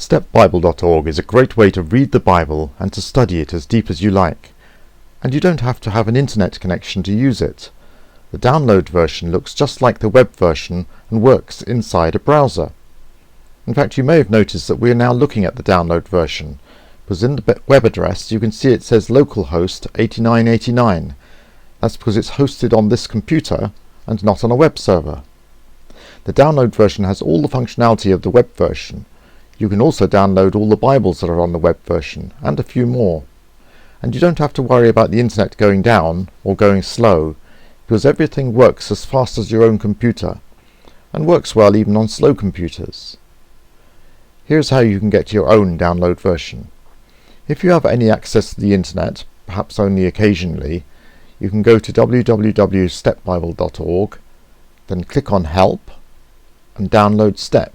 STEPBible.org is a great way to read the Bible and to study it as deep as you like. And you don't have to have an internet connection to use it. The download version looks just like the web version and works inside a browser. In fact, you may have noticed that we are now looking at the download version, because in the web address you can see it says localhost 8989. That's because it's hosted on this computer and not on a web server. The download version has all the functionality of the web version. You can also download all the Bibles that are on the web version, and a few more. And you don't have to worry about the internet going down or going slow, because everything works as fast as your own computer, and works well even on slow computers. Here's how you can get your own download version. If you have any access to the internet, perhaps only occasionally, you can go to www.stepbible.org, then click on Help, and download STEP.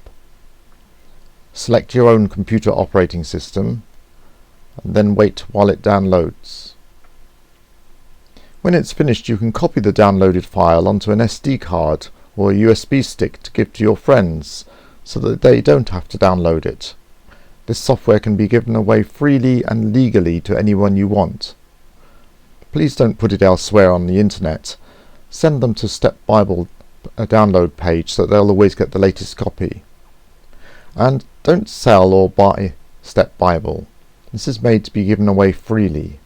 Select your own computer operating system, and then wait while it downloads. When it's finished, you can copy the downloaded file onto an SD card or a USB stick to give to your friends, so that they don't have to download it. This software can be given away freely and legally to anyone you want. Please don't put it elsewhere on the internet. Send them to STEPBible a download page so that they'll always get the latest copy. And don't sell or buy STEPBible. This is made to be given away freely.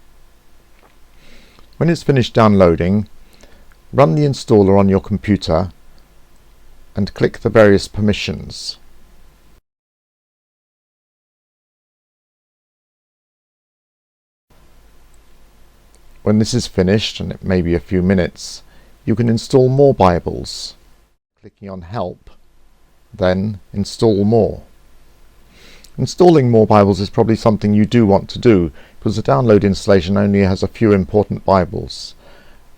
When it's finished downloading, run the installer on your computer and click the various permissions. When this is finished, and it may be a few minutes, you can install more Bibles. Clicking on Help, then Install More. Installing more Bibles is probably something you do want to do, because the download installation only has a few important Bibles,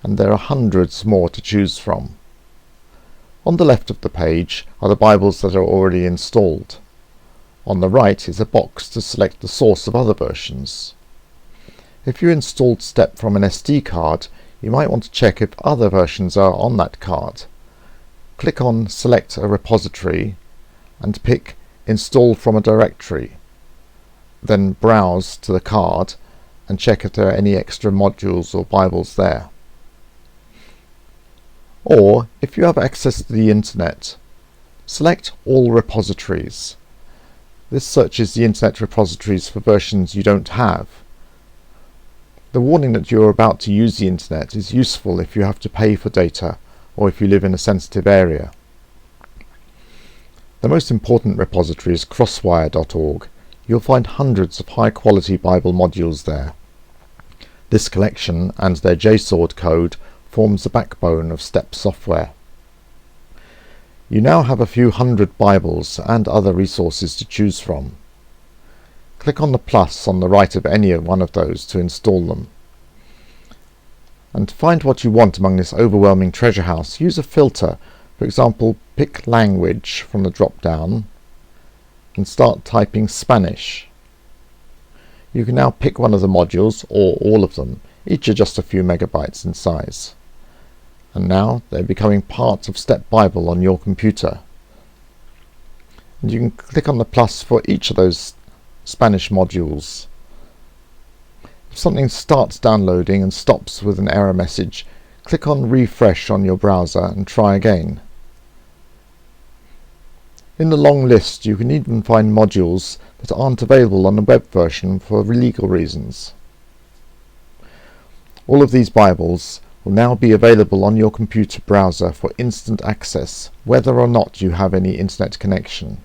and there are hundreds more to choose from. On the left of the page are the Bibles that are already installed. On the right is a box to select the source of other versions. If you installed STEP from an SD card, you might want to check if other versions are on that card. Click on Select a repository and pick Install from a directory. Then browse to the card and check if there are any extra modules or Bibles there. Or, if you have access to the internet, select All Repositories. This searches the internet repositories for versions you don't have. The warning that you are about to use the internet is useful if you have to pay for data or if you live in a sensitive area. The most important repository is crosswire.org. You'll find hundreds of high-quality Bible modules there. This collection and their JSON code forms the backbone of STEP software. You now have a few hundred Bibles and other resources to choose from. Click on the plus on the right of any one of those to install them. And to find what you want among this overwhelming treasure house, use a filter. For example, pick Language from the drop-down and start typing Spanish. You can now pick one of the modules, or all of them. Each are just a few megabytes in size. And now they're becoming part of STEPBible on your computer. And you can click on the plus for each of those Spanish modules. If something starts downloading and stops with an error message, click on Refresh on your browser and try again. In the long list, you can even find modules that aren't available on the web version for legal reasons. All of these Bibles will now be available on your computer browser for instant access, whether or not you have any internet connection.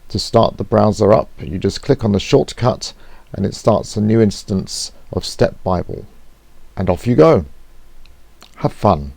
To start the browser up, you just click on the shortcut and it starts a new instance of STEPBible. And off you go. Have fun.